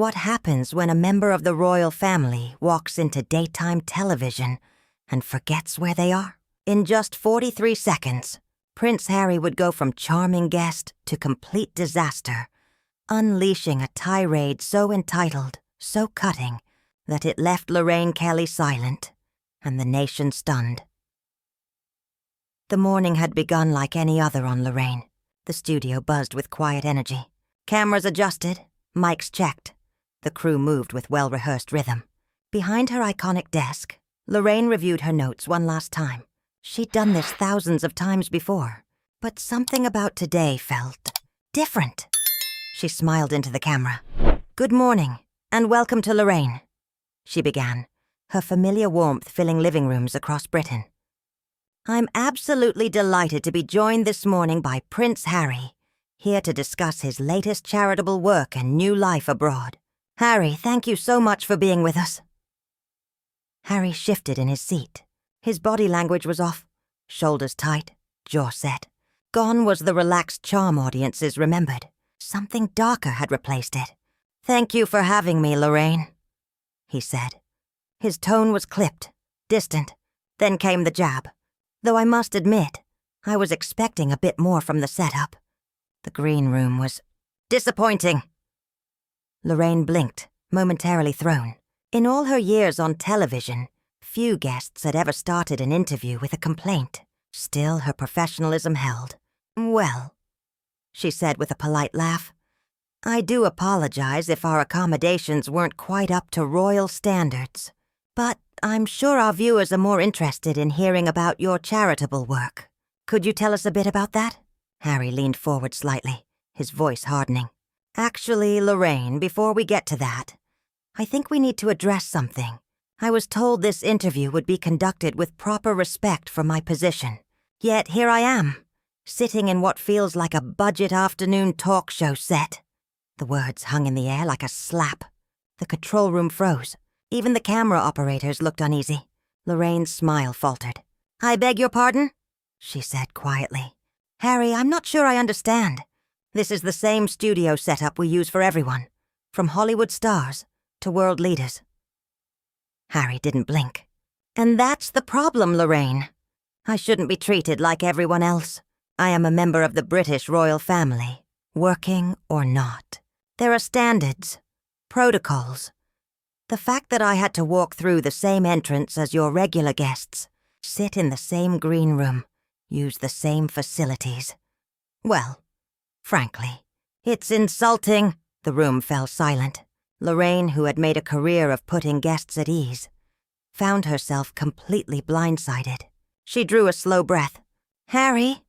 What happens when a member of the royal family walks into daytime television and forgets where they are? In just 43 seconds, Prince Harry would go from charming guest to complete disaster, unleashing a tirade so entitled, so cutting, that it left Lorraine Kelly silent and the nation stunned. The morning had begun like any other on Lorraine. The studio buzzed with quiet energy. Cameras adjusted, mics checked. The crew moved with well-rehearsed rhythm. Behind her iconic desk, Lorraine reviewed her notes one last time. She'd done this thousands of times before, but something about today felt different. She smiled into the camera. "Good morning, and welcome to Lorraine," she began, her familiar warmth filling living rooms across Britain. "I'm absolutely delighted to be joined this morning by Prince Harry, here to discuss his latest charitable work and new life abroad. Harry, thank you so much for being with us." Harry shifted in his seat. His body language was off, shoulders tight, jaw set. Gone was the relaxed charm audiences remembered. Something darker had replaced it. "Thank you for having me, Lorraine," he said. His tone was clipped, distant. Then came the jab. Though I must admit, I was expecting a bit more from the setup. The green room was disappointing. Lorraine blinked, momentarily thrown. In all her years on television, few guests had ever started an interview with a complaint. Still, her professionalism held. "Well," she said with a polite laugh, "I do apologize if our accommodations weren't quite up to royal standards. But I'm sure our viewers are more interested in hearing about your charitable work. Could you tell us a bit about that?" Harry leaned forward slightly, his voice hardening. "Actually, Lorraine, before we get to that, I think we need to address something. I was told this interview would be conducted with proper respect for my position. Yet here I am, sitting in what feels like a budget afternoon talk show set." The words hung in the air like a slap. The control room froze. Even the camera operators looked uneasy. Lorraine's smile faltered. "I beg your pardon?" she said quietly. "Harry, I'm not sure I understand. This is the same studio setup we use for everyone, from Hollywood stars to world leaders." Harry didn't blink. "And that's the problem, Lorraine. I shouldn't be treated like everyone else. I am a member of the British royal family, working or not. There are standards, protocols. The fact that I had to walk through the same entrance as your regular guests, sit in the same green room, use the same facilities. Well, frankly, it's insulting." The room fell silent. Lorraine, who had made a career of putting guests at ease, found herself completely blindsided. She drew a slow breath. "Harry,"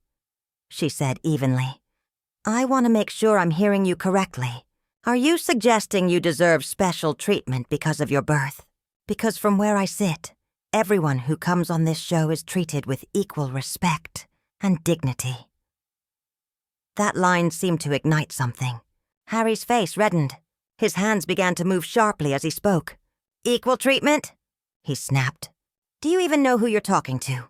she said evenly, "I want to make sure I'm hearing you correctly. Are you suggesting you deserve special treatment because of your birth? Because from where I sit, everyone who comes on this show is treated with equal respect and dignity." That line seemed to ignite something. Harry's face reddened. His hands began to move sharply as he spoke. "Equal treatment?" he snapped. "Do you even know who you're talking to?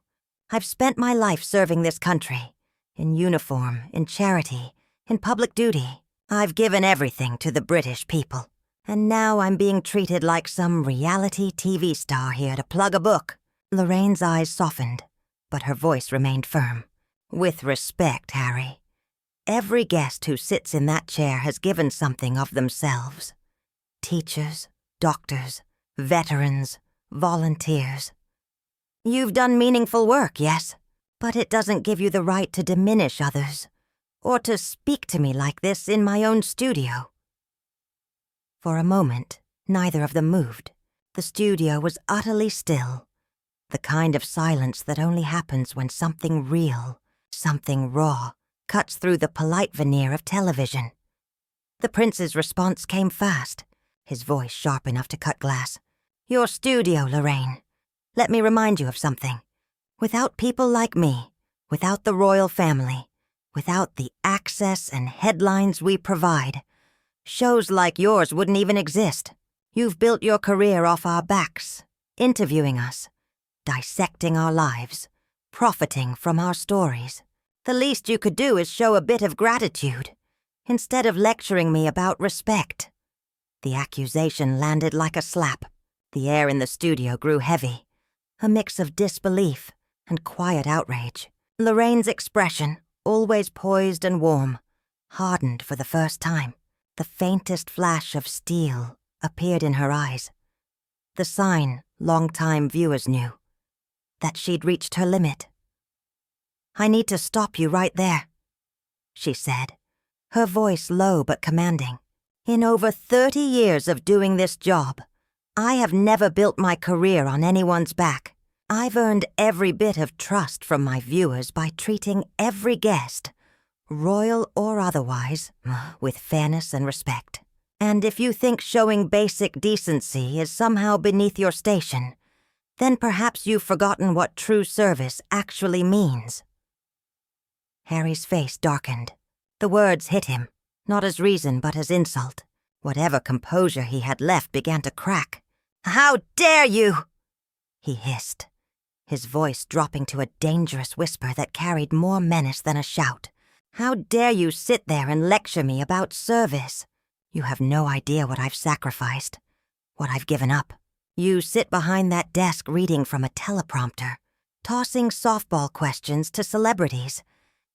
I've spent my life serving this country, in uniform, in charity, in public duty. I've given everything to the British people, and now I'm being treated like some reality TV star here to plug a book." Lorraine's eyes softened, but her voice remained firm. "With respect, Harry, every guest who sits in that chair has given something of themselves. Teachers, doctors, veterans, volunteers. You've done meaningful work, yes, but it doesn't give you the right to diminish others, or to speak to me like this in my own studio." For a moment, neither of them moved. The studio was utterly still, the kind of silence that only happens when something real, something raw, cuts through the polite veneer of television. The prince's response came fast, his voice sharp enough to cut glass. "Your studio, Lorraine. Let me remind you of something. Without people like me, without the royal family, without the access and headlines we provide, shows like yours wouldn't even exist. You've built your career off our backs, interviewing us, dissecting our lives, profiting from our stories. The least you could do is show a bit of gratitude, instead of lecturing me about respect." The accusation landed like a slap. The air in the studio grew heavy, a mix of disbelief and quiet outrage. Lorraine's expression, always poised and warm, hardened for the first time. The faintest flash of steel appeared in her eyes. The sign long-time viewers knew, that she'd reached her limit. "I need to stop you right there," she said, her voice low but commanding. "In over 30 years of doing this job, I have never built my career on anyone's back. I've earned every bit of trust from my viewers by treating every guest, royal or otherwise, with fairness and respect. And if you think showing basic decency is somehow beneath your station, then perhaps you've forgotten what true service actually means." Harry's face darkened. The words hit him, not as reason but as insult. Whatever composure he had left began to crack. "How dare you!" he hissed, his voice dropping to a dangerous whisper that carried more menace than a shout. "How dare you sit there and lecture me about service? You have no idea what I've sacrificed, what I've given up. You sit behind that desk reading from a teleprompter, tossing softball questions to celebrities,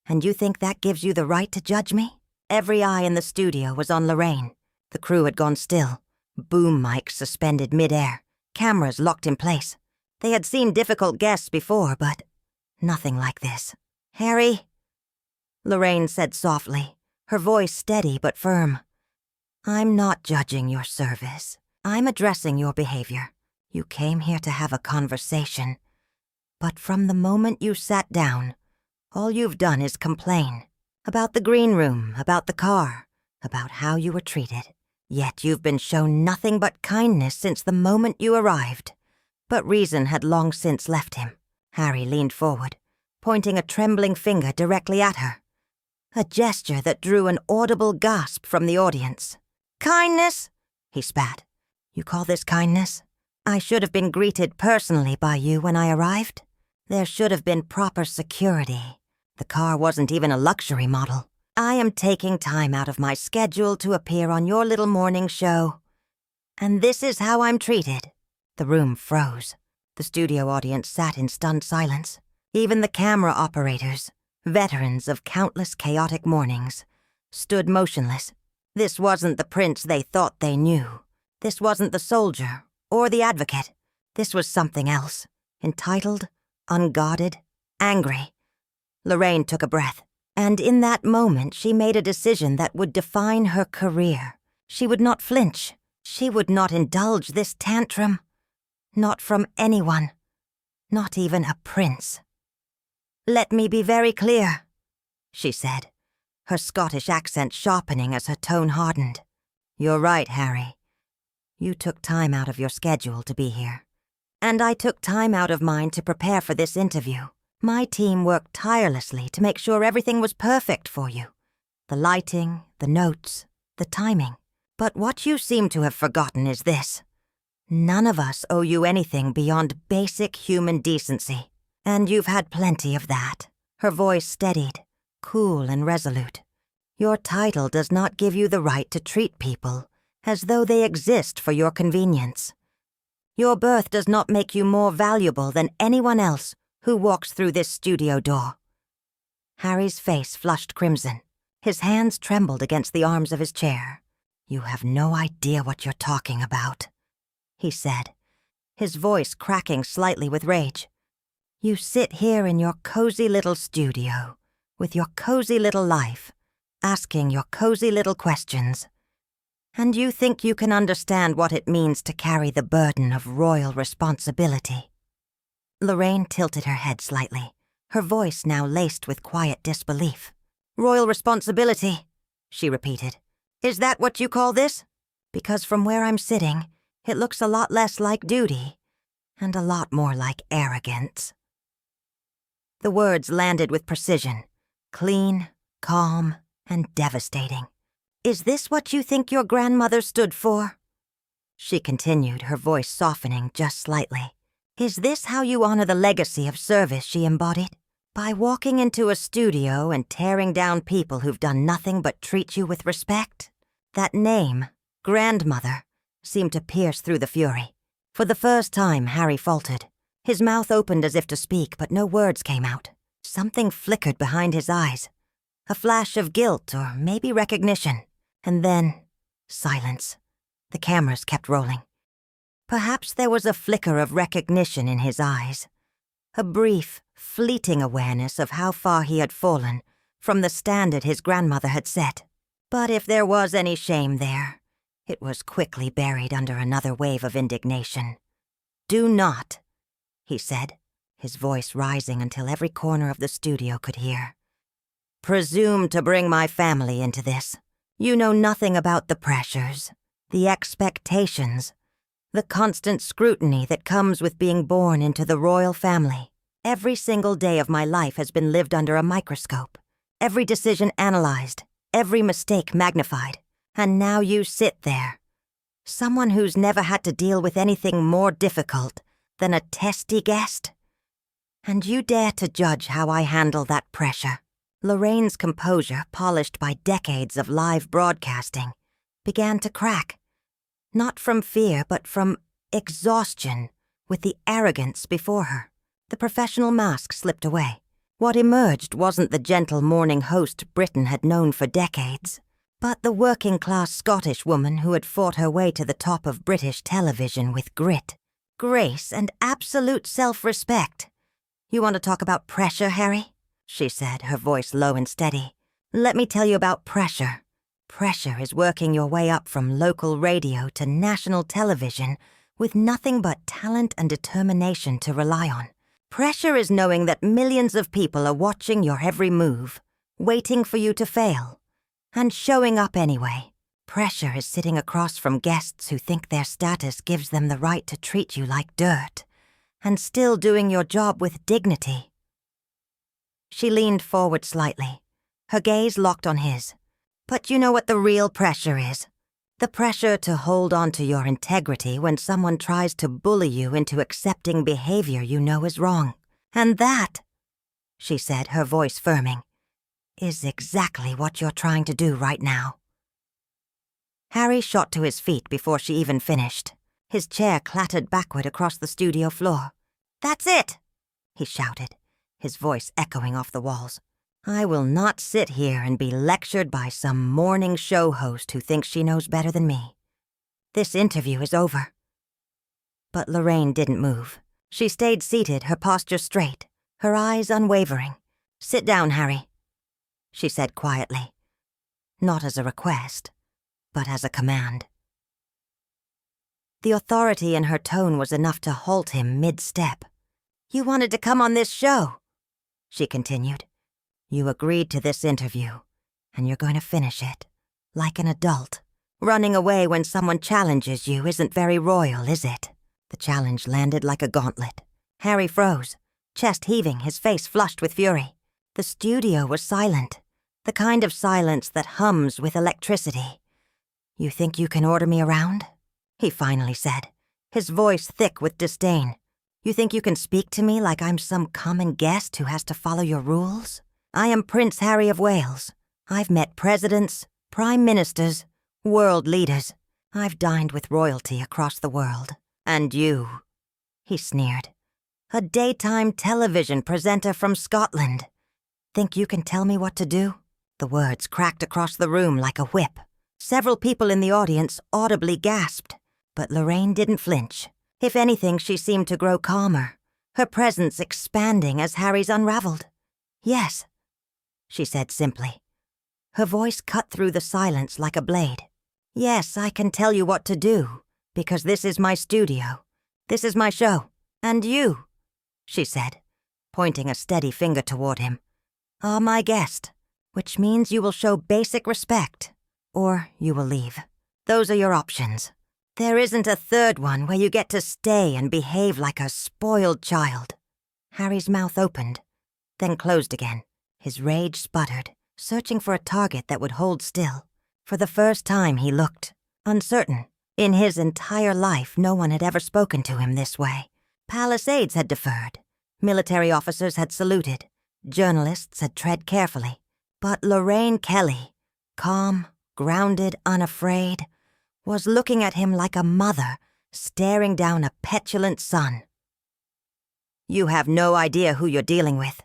and you think that gives you the right to judge me?" Every eye in the studio was on Lorraine. The crew had gone still, boom mics suspended mid-air, cameras locked in place. They had seen difficult guests before, but nothing like this. "Harry," Lorraine said softly, her voice steady but firm. "I'm not judging your service. I'm addressing your behavior. You came here to have a conversation. But from the moment you sat down, all you've done is complain. About the green room, about the car, about how you were treated. Yet you've been shown nothing but kindness since the moment you arrived." But reason had long since left him. Harry leaned forward, pointing a trembling finger directly at her. A gesture that drew an audible gasp from the audience. "Kindness?" he spat. "You call this kindness? I should have been greeted personally by you when I arrived. There should have been proper security. The car wasn't even a luxury model. I am taking time out of my schedule to appear on your little morning show. And this is how I'm treated." The room froze. The studio audience sat in stunned silence. Even the camera operators, veterans of countless chaotic mornings, stood motionless. This wasn't the prince they thought they knew. This wasn't the soldier or the advocate. This was something else. Entitled, unguarded, angry. Lorraine took a breath, and in that moment she made a decision that would define her career. She would not flinch. She would not indulge this tantrum. Not from anyone. Not even a prince. "Let me be very clear," she said, her Scottish accent sharpening as her tone hardened. "You're right, Harry. You took time out of your schedule to be here. And I took time out of mine to prepare for this interview. My team worked tirelessly to make sure everything was perfect for you. The lighting, the notes, the timing. But what you seem to have forgotten is this. None of us owe you anything beyond basic human decency. And you've had plenty of that." Her voice steadied, cool and resolute. "Your title does not give you the right to treat people as though they exist for your convenience. Your birth does not make you more valuable than anyone else who walks through this studio door." Harry's face flushed crimson. His hands trembled against the arms of his chair. "You have no idea what you're talking about," he said, his voice cracking slightly with rage. "You sit here in your cozy little studio, with your cozy little life, asking your cozy little questions. And you think you can understand what it means to carry the burden of royal responsibility." Lorraine tilted her head slightly, her voice now laced with quiet disbelief. "Royal responsibility," she repeated. "Is that what you call this? Because from where I'm sitting, it looks a lot less like duty, and a lot more like arrogance." The words landed with precision, clean, calm, and devastating. "Is this what you think your grandmother stood for?" She continued, her voice softening just slightly. "Is this how you honor the legacy of service she embodied? By walking into a studio and tearing down people who've done nothing but treat you with respect? That name, grandmother, seemed to pierce through the fury. For the first time, Harry faltered. His mouth opened as if to speak, but no words came out. Something flickered behind his eyes. A flash of guilt, or maybe recognition. And then, silence. The cameras kept rolling. Perhaps there was a flicker of recognition in his eyes. A brief, fleeting awareness of how far he had fallen from the standard his grandmother had set. But if there was any shame there, it was quickly buried under another wave of indignation. "Do not," he said, his voice rising until every corner of the studio could hear, "presume to bring my family into this. You know nothing about the pressures, the expectations, the constant scrutiny that comes with being born into the royal family. Every single day of my life has been lived under a microscope, every decision analyzed, every mistake magnified, and now you sit there. Someone who's never had to deal with anything more difficult than a testy guest. And you dare to judge how I handle that pressure." Lorraine's composure, polished by decades of live broadcasting, began to crack. Not from fear, but from exhaustion, with the arrogance before her. The professional mask slipped away. What emerged wasn't the gentle morning host Britain had known for decades, but the working-class Scottish woman who had fought her way to the top of British television with grit, grace, and absolute self-respect. "You want to talk about pressure, Harry?" she said, her voice low and steady. "Let me tell you about pressure. Pressure is working your way up from local radio to national television with nothing but talent and determination to rely on. Pressure is knowing that millions of people are watching your every move, waiting for you to fail, and showing up anyway. Pressure is sitting across from guests who think their status gives them the right to treat you like dirt, and still doing your job with dignity." She leaned forward slightly, her gaze locked on his. "But you know what the real pressure is? The pressure to hold on to your integrity when someone tries to bully you into accepting behavior you know is wrong. And that," she said, her voice firming, "is exactly what you're trying to do right now." Harry shot to his feet before she even finished. His chair clattered backward across the studio floor. "That's it!" he shouted, his voice echoing off the walls. "I will not sit here and be lectured by some morning show host who thinks she knows better than me. This interview is over." But Lorraine didn't move. She stayed seated, her posture straight, her eyes unwavering. "Sit down, Harry," she said quietly. Not as a request, but as a command. The authority in her tone was enough to halt him mid-step. "You wanted to come on this show," she continued. "You agreed to this interview, and you're going to finish it, like an adult. Running away when someone challenges you isn't very royal, is it?" The challenge landed like a gauntlet. Harry froze, chest heaving, his face flushed with fury. The studio was silent, the kind of silence that hums with electricity. "You think you can order me around?" he finally said, his voice thick with disdain. "You think you can speak to me like I'm some common guest who has to follow your rules? I am Prince Harry of Wales. I've met presidents, prime ministers, world leaders. I've dined with royalty across the world. And you," he sneered, "a daytime television presenter from Scotland. Think you can tell me what to do?" The words cracked across the room like a whip. Several people in the audience audibly gasped, but Lorraine didn't flinch. If anything, she seemed to grow calmer, her presence expanding as Harry's unraveled. "Yes," she said simply. Her voice cut through the silence like a blade. "Yes, I can tell you what to do, because this is my studio. This is my show. And you," she said, pointing a steady finger toward him, "are my guest, which means you will show basic respect, or you will leave. Those are your options. There isn't a third one where you get to stay and behave like a spoiled child." Harry's mouth opened, then closed again. His rage sputtered, searching for a target that would hold still. For the first time he looked, uncertain. In his entire life, no one had ever spoken to him this way. Palisades had deferred. Military officers had saluted. Journalists had tread carefully. But Lorraine Kelly, calm, grounded, unafraid, was looking at him like a mother staring down a petulant son. "You have no idea who you're dealing with,"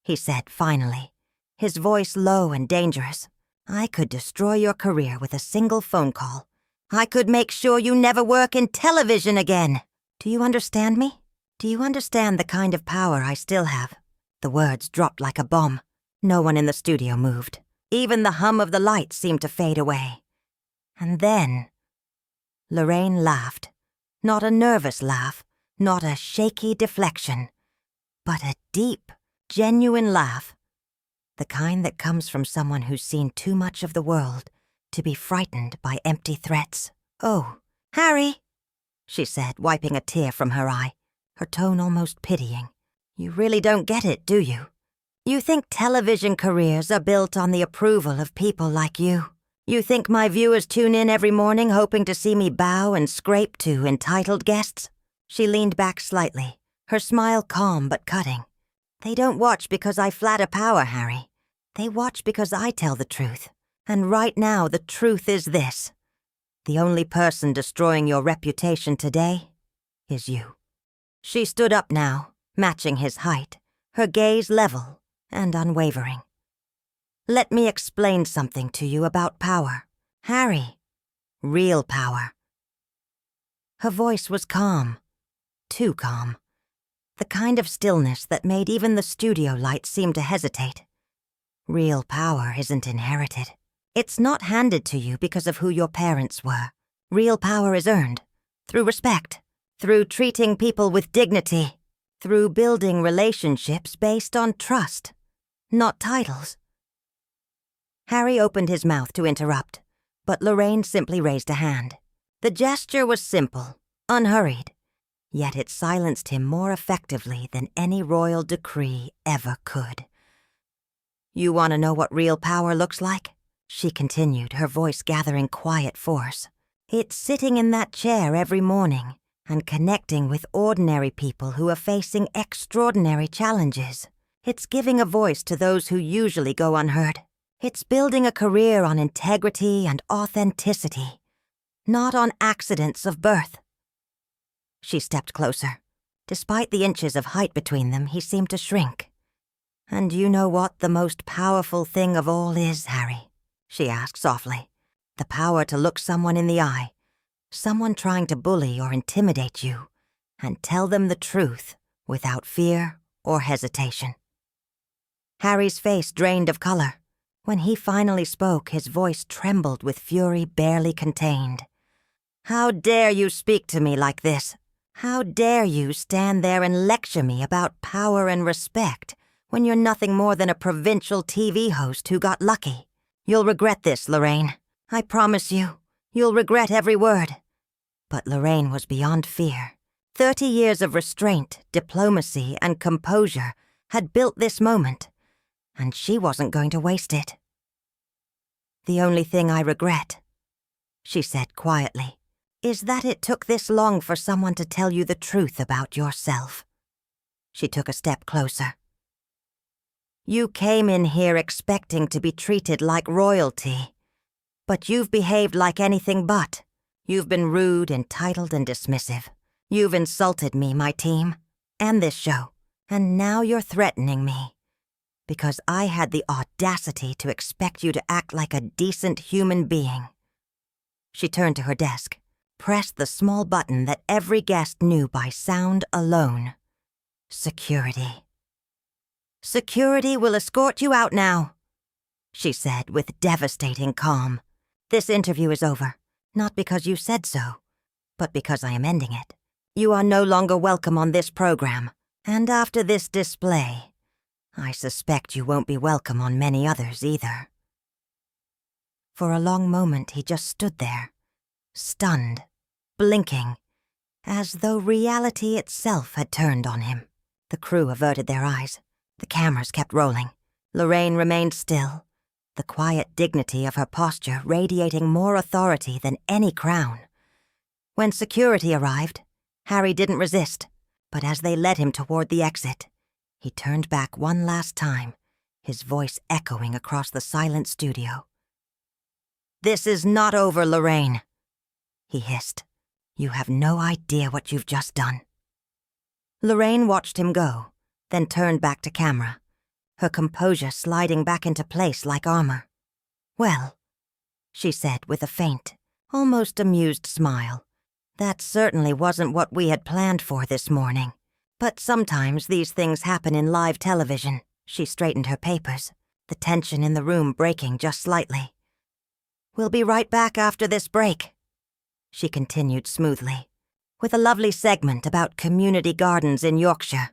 he said finally, his voice low and dangerous. "I could destroy your career with a single phone call. I could make sure you never work in television again. Do you understand me? Do you understand the kind of power I still have?" The words dropped like a bomb. No one in the studio moved. Even the hum of the lights seemed to fade away. And then Lorraine laughed. Not a nervous laugh, not a shaky deflection, but a deep, genuine laugh. The kind that comes from someone who's seen too much of the world to be frightened by empty threats. "Oh, Harry," she said, wiping a tear from her eye, her tone almost pitying. "You really don't get it, do you? You think television careers are built on the approval of people like you? You think my viewers tune in every morning hoping to see me bow and scrape to entitled guests?" She leaned back slightly, her smile calm but cutting. "They don't watch because I flatter power, Harry. They watch because I tell the truth. And right now, the truth is this. The only person destroying your reputation today is you." She stood up now, matching his height, her gaze level and unwavering. "Let me explain something to you about power, Harry. Real power." Her voice was calm, too calm. The kind of stillness that made even the studio lights seem to hesitate. Real power isn't inherited. It's not handed to you because of who your parents were. Real power is earned, through respect, through treating people with dignity, through building relationships based on trust, not titles. Harry opened his mouth to interrupt, but Lorraine simply raised a hand. The gesture was simple, unhurried, yet it silenced him more effectively than any royal decree ever could. "You want to know what real power looks like?" she continued, her voice gathering quiet force. "It's sitting in that chair every morning and connecting with ordinary people who are facing extraordinary challenges. It's giving a voice to those who usually go unheard. It's building a career on integrity and authenticity, not on accidents of birth." She stepped closer. Despite the inches of height between them, he seemed to shrink. "And you know what the most powerful thing of all is, Harry?" she asked softly. "The power to look someone in the eye, someone trying to bully or intimidate you, and tell them the truth without fear or hesitation." Harry's face drained of color. When he finally spoke, his voice trembled with fury barely contained. "How dare you speak to me like this? How dare you stand there and lecture me about power and respect when you're nothing more than a provincial TV host who got lucky? You'll regret this, Lorraine. I promise you, you'll regret every word." But Lorraine was beyond fear. 30 years of restraint, diplomacy, and composure had built this moment, and she wasn't going to waste it. "The only thing I regret," she said quietly, "is that it took this long for someone to tell you the truth about yourself." She took a step closer. "You came in here expecting to be treated like royalty, but you've behaved like anything but. You've been rude, entitled, and dismissive. You've insulted me, my team, and this show, and now you're threatening me. Because I had the audacity to expect you to act like a decent human being." She turned to her desk, pressed the small button that every guest knew by sound alone. "Security. Security will escort you out now," she said with devastating calm. "This interview is over, not because you said so, but because I am ending it. You are no longer welcome on this program, and after this display, I suspect you won't be welcome on many others either." For a long moment he just stood there, stunned, blinking, as though reality itself had turned on him. The crew averted their eyes. The cameras kept rolling. Lorraine remained still, the quiet dignity of her posture radiating more authority than any crown. When security arrived, Harry didn't resist, but as they led him toward the exit, he turned back one last time, his voice echoing across the silent studio. "This is not over, Lorraine. he hissed. "You have no idea what you've just done." Lorraine watched him go, then turned back to camera, her composure sliding back into place like armor. "Well," she said with a faint, almost amused smile, "that certainly wasn't what we had planned for this morning. But sometimes these things happen in live television." She straightened her papers, the tension in the room breaking just slightly. "We'll be right back after this break," she continued smoothly, "with a lovely segment about community gardens in Yorkshire."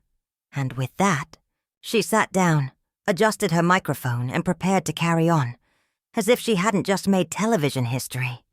And with that, she sat down, adjusted her microphone, and prepared to carry on, as if she hadn't just made television history,